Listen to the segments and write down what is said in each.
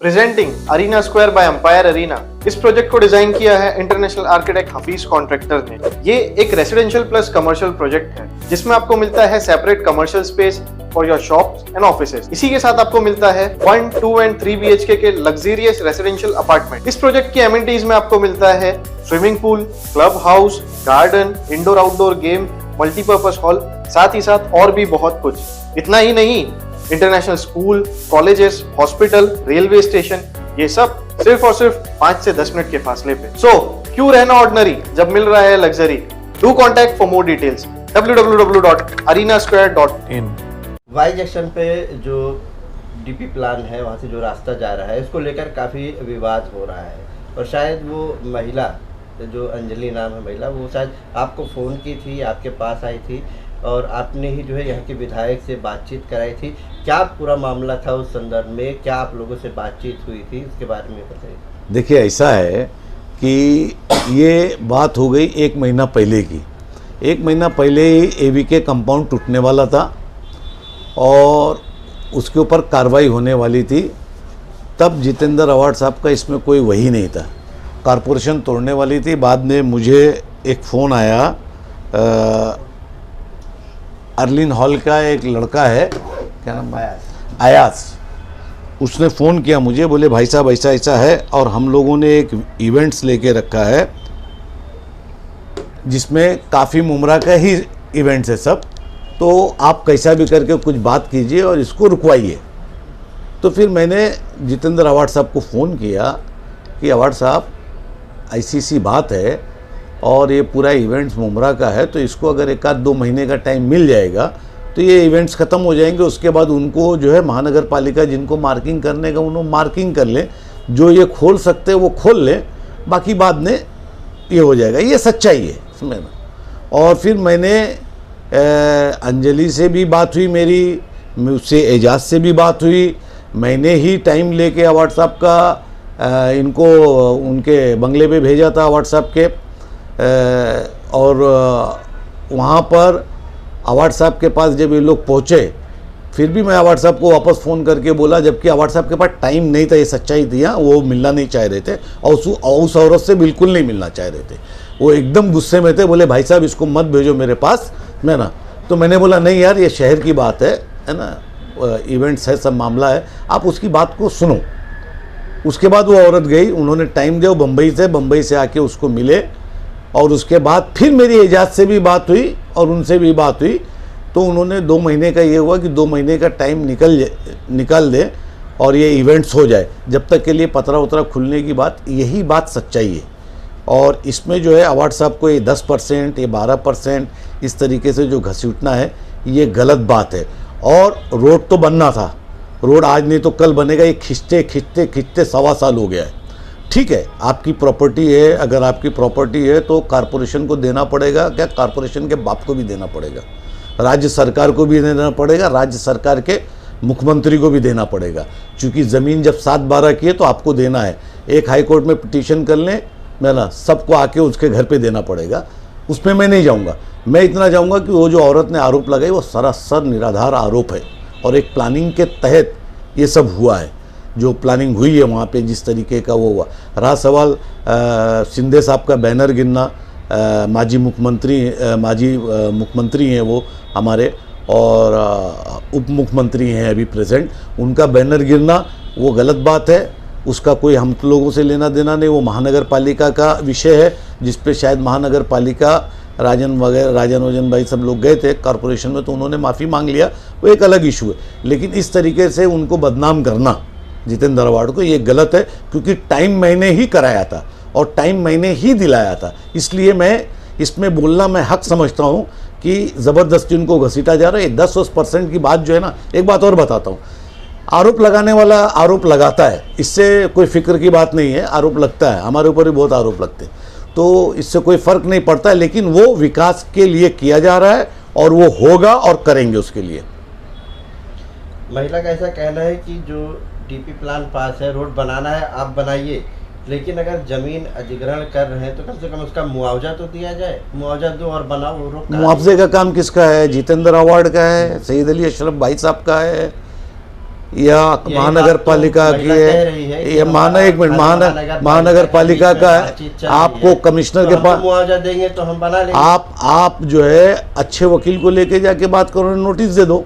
Presenting Arena Square by Empire Arena. इस project को design किया है इंटरनेशनल आर्किटेक्ट हफीज कॉन्ट्रैक्टर ने। ये एक रेसिडेंशियल प्लस कमर्शियल प्रोजेक्ट है जिसमें आपको मिलता है separate commercial space for your shops and offices. इसी के साथ आपको मिलता है 1, 2 एंड 3 BHK के लग्जरियस रेसिडेंशियल अपार्टमेंट। इस प्रोजेक्ट की एमिनिटीज में आपको मिलता है swimming pool, club house, garden, indoor outdoor game, multipurpose hall, साथ ही साथ और भी बहुत कुछ। इतना ही नहीं, international school, colleges, hospital, railway station, ये सब सिर्फ और सिर्फ 5 से 10 मिनट के फासले पे। सो क्यों रहना ऑर्डिनरी जब मिल रहा है luxury. Do contact for more details www.arenasquare.in। Y junction पे जो डीपी प्लान है, वहाँ से जो रास्ता जा रहा है, उसको लेकर काफ़ी विवाद हो रहा है और शायद वो महिला, जो अंजलि नाम है महिला, वो शायद आपको फ़ोन की थी, आपके पास आई थी और आपने ही जो है यहाँ के विधायक से बातचीत कराई थी। क्या पूरा मामला था उस संदर्भ में, क्या आप लोगों से बातचीत हुई थी, इसके बारे में बताइए। देखिए, ऐसा है कि ये बात हो गई 1 महीना पहले की। 1 महीना पहले ही AVK कंपाउंड टूटने वाला था और उसके ऊपर कार्रवाई होने वाली थी। तब जितेंद्र अवार्ड साहब का इसमें कोई वही नहीं था, कारपोरेशन तोड़ने वाली थी। बाद में मुझे एक फ़ोन आया, अर्लिन हॉल का एक लड़का है, क्या नाम है, आयास। उसने फ़ोन किया मुझे, बोले भाई साहब ऐसा ऐसा है और हम लोगों ने एक इवेंट्स लेके रखा है जिसमें काफ़ी मुमरा का ही इवेंट्स है सब, तो आप कैसा भी करके कुछ बात कीजिए और इसको रुकवाइए। तो फिर मैंने जितेंद्र अवार्ड साहब को फ़ोन किया कि अवार्ड साहब ऐसी सी बात है और ये पूरा इवेंट्स मुमरा का है, तो इसको अगर 1-2 महीने का टाइम मिल जाएगा तो ये इवेंट्स ख़त्म हो जाएंगे। उसके बाद उनको जो है महानगर पालिका जिनको मार्किंग करने का उन्होंने मार्किंग कर लें, जो ये खोल सकते हैं वो खोल लें, बाकी बाद में ये हो जाएगा। ये सच्चाई है इसमें। और फिर मैंने अंजलि से भी बात हुई मेरी, उससे एजाज से भी बात हुई। मैंने ही टाइम लेके अवार्ड साहब का इनको उनके बंगले पे भेजा था अवार्ड साहब के, और वहाँ पर अवार्ड साहब के पास जब ये लोग पहुँचे, फिर भी मैं अवार्ड साहब को वापस फ़ोन करके बोला, जबकि अवार्ड साहब के पास टाइम नहीं था। ये सच्चाई थी, हाँ, वो मिलना नहीं चाह रहे थे और उस औरत से बिल्कुल नहीं मिलना चाह रहे थे। वो एकदम गुस्से में थे, बोले भाई साहब इसको मत भेजो मेरे पास, मैं ना। तो मैंने बोला नहीं यार, ये शहर की बात है ना, इवेंट्स है, सब मामला है, आप उसकी बात को सुनो। उसके बाद वो औरत गई, उन्होंने टाइम दिया, बम्बई से आके उसको मिले और उसके बाद फिर मेरी एजाज से भी बात हुई और उनसे भी बात हुई। तो उन्होंने 2 महीने का ये हुआ कि 2 महीने का टाइम निकाल दे और ये इवेंट्स हो जाए। जब तक के लिए पतरा उतरा खुलने की बात, यही बात सच्चाई है। और इसमें जो है अवार्ड साहब को ये 10%, ये 12% इस तरीके से जो घसीटना है, ये गलत बात है। और रोड तो बनना था, रोड आज नहीं तो कल बनेगा। ये खिंचते 1.25 साल हो गया है। ठीक है, आपकी प्रॉपर्टी है, अगर आपकी प्रॉपर्टी है तो कॉरपोरेशन को देना पड़ेगा, क्या कॉरपोरेशन के बाप को भी देना पड़ेगा, राज्य सरकार को भी देना पड़ेगा, राज्य सरकार के मुख्यमंत्री को भी देना पड़ेगा। क्योंकि ज़मीन जब 7/12 की है तो आपको देना है। एक हाई कोर्ट में पिटीशन कर लें, मैं ना सबको आके उसके घर पे देना पड़ेगा। उसमें मैं नहीं जाऊंगा। मैं इतना जाऊंगा कि वो जो औरत ने आरोप लगाई वो सरासर निराधार आरोप है और एक प्लानिंग के तहत ये सब हुआ है। जो प्लानिंग हुई है वहाँ पे जिस तरीके का वो हुआ। रहा सवाल शिंदे साहब का बैनर गिरना, माजी मुख्यमंत्री हैं वो हमारे और उप मुख्यमंत्री हैं अभी प्रेजेंट, उनका बैनर गिरना वो गलत बात है। उसका कोई हम लोगों से लेना देना नहीं। वो महानगर पालिका का विषय है जिस पे शायद महानगर पालिका राजन वजन भाई सब लोग गए थे कॉरपोरेशन में, तो उन्होंने माफ़ी मांग लिया, वो एक अलग इशू है। लेकिन इस तरीके से उनको बदनाम करना जितेंद्र अवार्ड को, ये गलत है। क्योंकि टाइम मैंने ही कराया था और टाइम मैंने ही दिलाया था, इसलिए मैं इसमें बोलना मैं हक समझता हूँ कि ज़बरदस्ती उनको घसीटा जा रहा है। 10% की बात जो है ना, एक बात और बताता हूँ, आरोप लगाने वाला आरोप लगाता है, इससे कोई फिक्र की बात नहीं है। आरोप लगता है, हमारे ऊपर भी बहुत आरोप लगते हैं, तो इससे कोई फ़र्क नहीं पड़ता है। लेकिन वो विकास के लिए किया जा रहा है और वो होगा और करेंगे उसके लिए। महिला का ऐसा कहना है कि जो डीपी प्लान पास है, रोड बनाना है, आप बनाइए, लेकिन अगर ज़मीन अधिग्रहण कर रहे हैं तो कम से कम उसका मुआवजा तो दिया जाए। मुआवजा दो और बनाओ। रोड मुआवजे का काम किसका है? जितेंद्र अवार्ड का है, सईद अली अशरफ भाई साहब का है या यही महानगर बात तो पालिका की महिला कह रही है है, कि ये हमारा एक मिनट महानगर पालिका का है, आपको कमिश्नर के पास मुआवजा देंगे तो हम बना लेंगे। आप जो है अच्छे वकील को लेके जाके बात करो, नोटिस दे दो,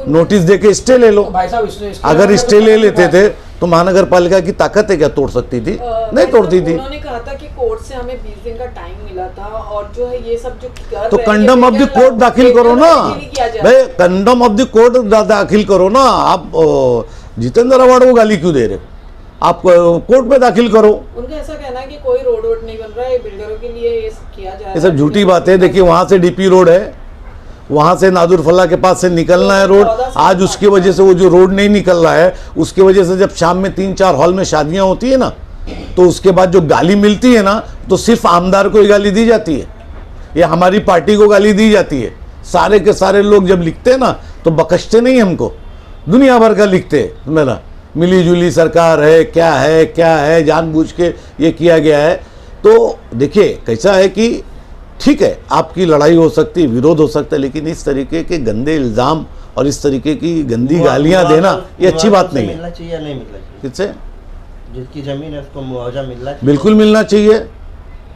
नोटिस दे के स्टे ले लो। भाई साहब अगर स्टे ले लेते थे तो महानगर पालिका की ताकत है क्या तोड़ सकती थी? नहीं तोड़ती थी। उन्होंने कहा था कि कोर्ट से हमें 20 दिन का टाइम मिला था और जो है ये सब जो कर तो रहे हैं, कंडम ऑफ द कोर्ट दाखिल करो ना भाई। भाई, कंडम ऑफ द कोर्ट दाखिल करो ना। आप जितेंद्र अवार्ड को गाली क्यों दे रहे हो? आप कोर्ट में दाखिल करो। उनका ऐसा कहना है कि कोई रोड वोड नहीं बन रहा है, बिल्डरों के लिए ये सब किया जा रहा है। ये सब झूठी बात है। देखिए वहां से डीपी रोड है, वहां से नादुर फला के पास से निकलना है रोड। आज उसकी वजह से वो जो रोड नहीं निकल रहा है, उसकी वजह से जब शाम में 3-4 हॉल में शादियां होती है ना, तो उसके बाद जो गाली मिलती है ना, तो सिर्फ आमदार को ही गाली दी जाती है, या हमारी पार्टी को गाली दी जाती है। सारे के सारे लोग जब लिखते हैं ना तो बकशते नहीं हमको, दुनिया भर का लिखते हैं मेरा मिली जुली सरकार है, क्या है, जानबूझ के ये किया गया है। तो देखिए कैसा है कि ठीक है आपकी लड़ाई हो सकती है, विरोध हो सकता है, लेकिन इस तरीके के गंदे इल्ज़ाम और इस तरीके की गंदी गालियां देना ये अच्छी बात नहीं है। मिलना चाहिए या नहीं मिलना चाहिए? किससे? जिसकी जमीन है उसको मुआवजा मिलना चाहिए। बिल्कुल मिलना चाहिए,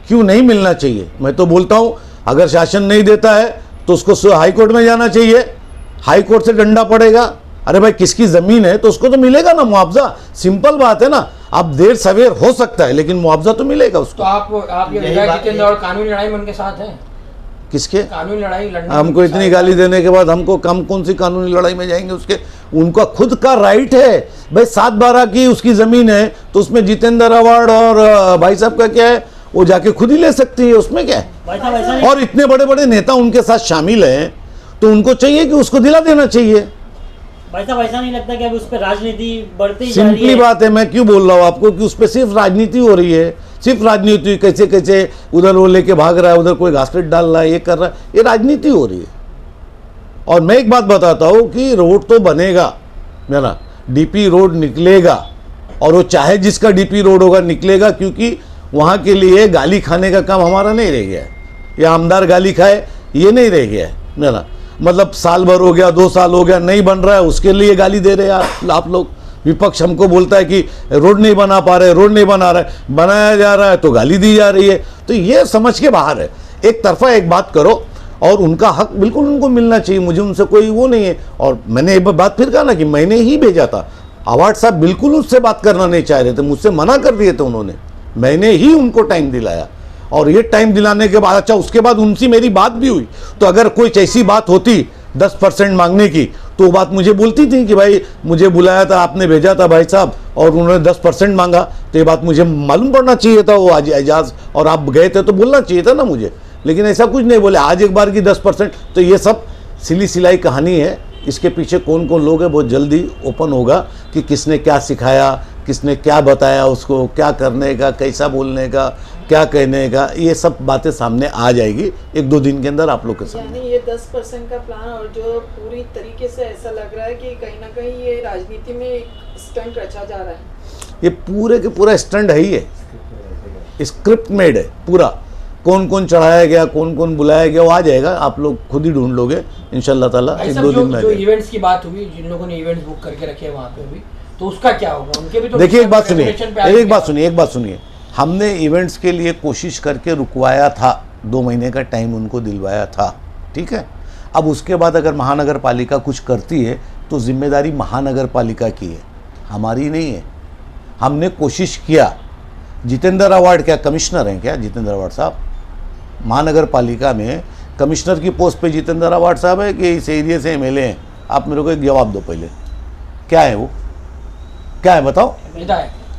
क्यों नहीं मिलना चाहिए? मैं तो बोलता हूं अगर शासन नहीं देता है तो उसको हाई कोर्ट में जाना चाहिए, हाई कोर्ट से डंडा पड़ेगा। अरे भाई किसकी जमीन है तो उसको तो मिलेगा ना मुआवजा, सिंपल बात है ना। अब देर सवेर हो सकता है लेकिन मुआवजा तो मिलेगा उसको। तो आप ये विधायक जितेंद्र और कानूनी लड़ाई में उनके साथ हैं? किसके? कानूनी लड़ाई लड़ने हमको इतनी गाली देने के बाद हमको कौन सी कानूनी लड़ाई में जाएंगे? उसके उनका खुद का राइट है भाई, 7/12 की उसकी जमीन है तो उसमें जितेंद्र अवार्ड और भाई साहब का क्या है, वो जाके खुद ही ले सकती है, उसमें क्या है। और इतने बड़े बड़े नेता उनके साथ शामिल हैं तो उनको चाहिए कि उसको दिला देना चाहिए। भाई साहब ऐसा नहीं लगता कि अब उस पर राजनीति बढ़ती जा रही है? सिंपली बात है, मैं क्यों बोल रहा हूँ आपको कि उस पर सिर्फ राजनीति हो रही है, सिर्फ राजनीति। कैसे कैसे उधर वो लेके भाग रहा है, उधर कोई घासलेट डाल रहा है, ये कर रहा है, ये राजनीति हो रही है। और मैं एक बात बताता हूँ कि रोड तो बनेगा मेरा, डीपी रोड निकलेगा, और वो चाहे जिसका डीपी रोड होगा निकलेगा, क्योंकि वहाँ के लिए गाली खाने का काम हमारा नहीं रह गया है, या आमदार गाली खाए ये नहीं रह गया है मेरा। मतलब साल भर हो गया, 2 साल हो गया, नहीं बन रहा है, उसके लिए गाली दे रहे हैं आप लोग। विपक्ष हमको बोलता है कि रोड नहीं बना पा रहे, रोड नहीं बना रहा है, बनाया जा रहा है तो गाली दी जा रही है। तो ये समझ के बाहर है। एक तरफा एक बात करो, और उनका हक बिल्कुल उनको मिलना चाहिए, मुझे उनसे कोई वो नहीं है। और मैंने एक बात फिर कहा ना कि मैंने ही भेजा था, अवार्ड साहब बिल्कुल उससे बात करना नहीं चाह रहे थे, मुझसे मना कर दिए थे उन्होंने, मैंने ही उनको टाइम दिलाया। और ये टाइम दिलाने के बाद अच्छा उसके बाद उनसे मेरी बात भी हुई, तो अगर कोई ऐसी बात होती 10% मांगने की तो वो बात मुझे बोलती थी कि भाई मुझे बुलाया था, आपने भेजा था भाई साहब और उन्होंने 10% मांगा, तो ये बात मुझे मालूम पड़ना चाहिए था वो आज एजाज, और आप गए थे तो बोलना चाहिए था ना मुझे। लेकिन ऐसा कुछ नहीं बोले, आज एक बार की 10%। तो ये सब सिली सिलाई कहानी है, इसके पीछे कौन कौन लोग हैं बहुत जल्दी ओपन होगा कि किसने क्या सिखाया, किसने क्या बताया उसको, क्या करने का, कैसा बोलने का, क्या कहने का, ये सब बातें सामने आ जाएगी 1-2 दिन के अंदर आप लोग के सामने। यानी ये 10% का प्लान, और जो पूरी तरीके से ऐसा लग रहा है कि कहीं ना कहीं ये राजनीति में एक स्टंट रचा जा रहा है। ये पूरे के पूरा स्टंट है ही है, स्क्रिप्ट मेड है पूरा। कौन कौन चढ़ाया गया, कौन कौन बुलाया गया, वो आ जाएगा, आप लोग खुद ही ढूंढ लोगे इंशाल्लाह ताला। भाई 1-2 साहब, दिन में आ जो जाएगा। इवेंट्स की बात हुई, जिन लोगों ने इवेंट्स बुक करके रखे हैं वहाँ पे भी, तो उसका क्या होगा? उनके भी तो देखिए एक बात सुनिए, रेजोल्यूशन पे आएंगे। एक बात सुनिए, हमने इवेंट्स के लिए कोशिश करके रुकवाया था, 2 महीने का टाइम उनको दिलवाया था, ठीक है। अब उसके बाद अगर महानगर पालिका कुछ करती है तो जिम्मेदारी महानगर पालिका की है, हमारी नहीं है। हमने कोशिश किया। जितेंद्र अवार्ड क्या कमिश्नर हैं क्या? जितेंद्र अवार्ड साहब महानगर पालिका में कमिश्नर की पोस्ट पे जितेंद्र अवार्ड साहब है कि इस एरिया से एमएलए हैं? आप मेरे को एक जवाब दो पहले, क्या है वो, क्या है बताओ?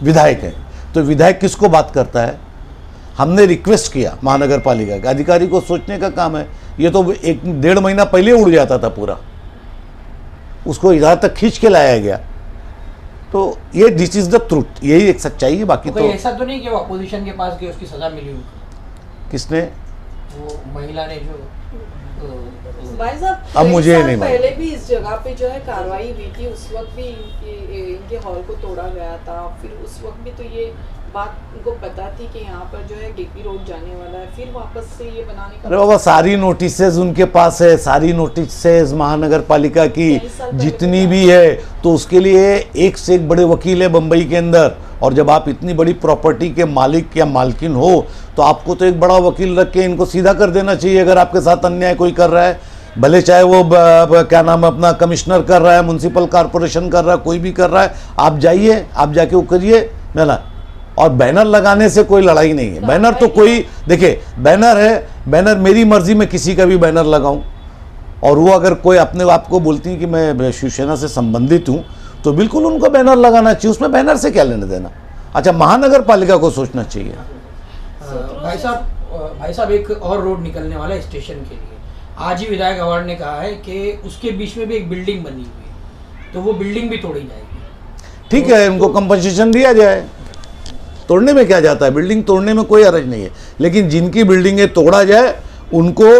विधायक है। तो विधायक किसको बात करता है? हमने रिक्वेस्ट किया महानगर पालिका के अधिकारी को, सोचने का काम है। ये तो 1-1.5 महीना पहले उड़ जाता था पूरा, उसको इधर तक खींच के लाया गया। तो ये दिस इज द ट्रूथ, यही एक सच्चाई है। बाकी तो ऐसा तो नहीं कि वो अपोजिशन के पास गए, उसकी सजा मिली उनको? किसने? वो महिला ने जो भाई साहब, अब मुझे नहीं मालूम। पहले भी इस जगह पे जो है कार्रवाई हुई थी, उस वक्त भी इनके हॉल को तोड़ा गया था, फिर उस वक्त भी तो ये बात उनको पता थी कि यहाँ पर जो है डीपी रोड जाने वाला है, फिर वापस से ये बनाने का? अरे बाबा, सारी नोटिसेज उनके पास है, सारी नोटिसेज महानगर पालिका की जितनी भी है, तो उसके लिए एक से एक बड़े वकील है बम्बई के अंदर। और जब आप इतनी बड़ी प्रॉपर्टी के मालिक या मालकिन हो तो आपको तो एक बड़ा वकील रख के इनको सीधा कर देना चाहिए। अगर आपके साथ अन्याय कोई कर रहा है, भले चाहे वो क्या नाम है अपना कमिश्नर कर रहा है, म्युनिसिपल कॉरपोरेशन कर रहा है, कोई भी कर रहा है, आप जाइए, आप जाके वो करिए, है ना। और बैनर लगाने से कोई लड़ाई नहीं है। बैनर तो कोई, देखिए बैनर है, बैनर मेरी मर्जी में किसी का भी बैनर लगाऊं, और वो अगर कोई अपने आप को बोलती है कि मैं शिवसेना से संबंधित हूं, तो बिल्कुल उनको बैनर लगाना चाहिए, उसमें बैनर से क्या लेने देना। अच्छा, महानगर पालिका को सोचना चाहिए। भाई साहब एक और रोड निकलने वाला है स्टेशन के लिए। आज ही विधायक अवार्ड ने कहा है कि उसके बीच में भी एक बिल्डिंग बनी हुई है, तो वो बिल्डिंग भी तोड़ी जाएगी। ठीक है, उनको कंपनसेशन दिया जाए, तोड़ने में क्या जाता है, बिल्डिंग तोड़ने में कोई हर्ज नहीं है। लेकिन जिनकी बिल्डिंगें तोड़ा जाए उनको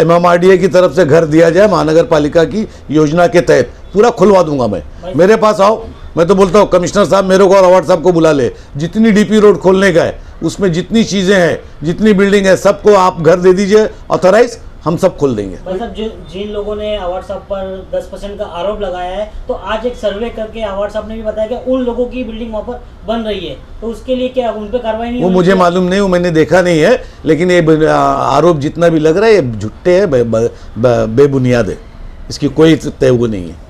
MMRDA की तरफ से घर दिया जाए, महानगर पालिका की योजना के तहत पूरा खुलवा दूंगा मैं। मेरे पास आओ, मैं तो बोलता हूँ कमिश्नर साहब मेरे को और अवार्ड साहब को बुला ले, जितनी DP रोड खोलने का है उसमें जितनी चीज़ें हैं, जितनी बिल्डिंग है, सबको आप घर दे दीजिए ऑथराइज, हम सब खोल देंगे। भाई साहब, जिन लोगों ने अवार्ड साहब पर 10% का आरोप लगाया है, तो आज एक सर्वे करके अवार्ड साहब ने भी बताया कि उन लोगों की बिल्डिंग वहाँ पर बन रही है, तो उसके लिए क्या उन पर कार्रवाई नहीं? वो मुझे मालूम नहीं, वो मैंने देखा नहीं है, लेकिन ये आरोप जितना भी लग रहा है ये झुट्टे है, बेबुनियाद है, इसकी कोई तय वो नहीं है।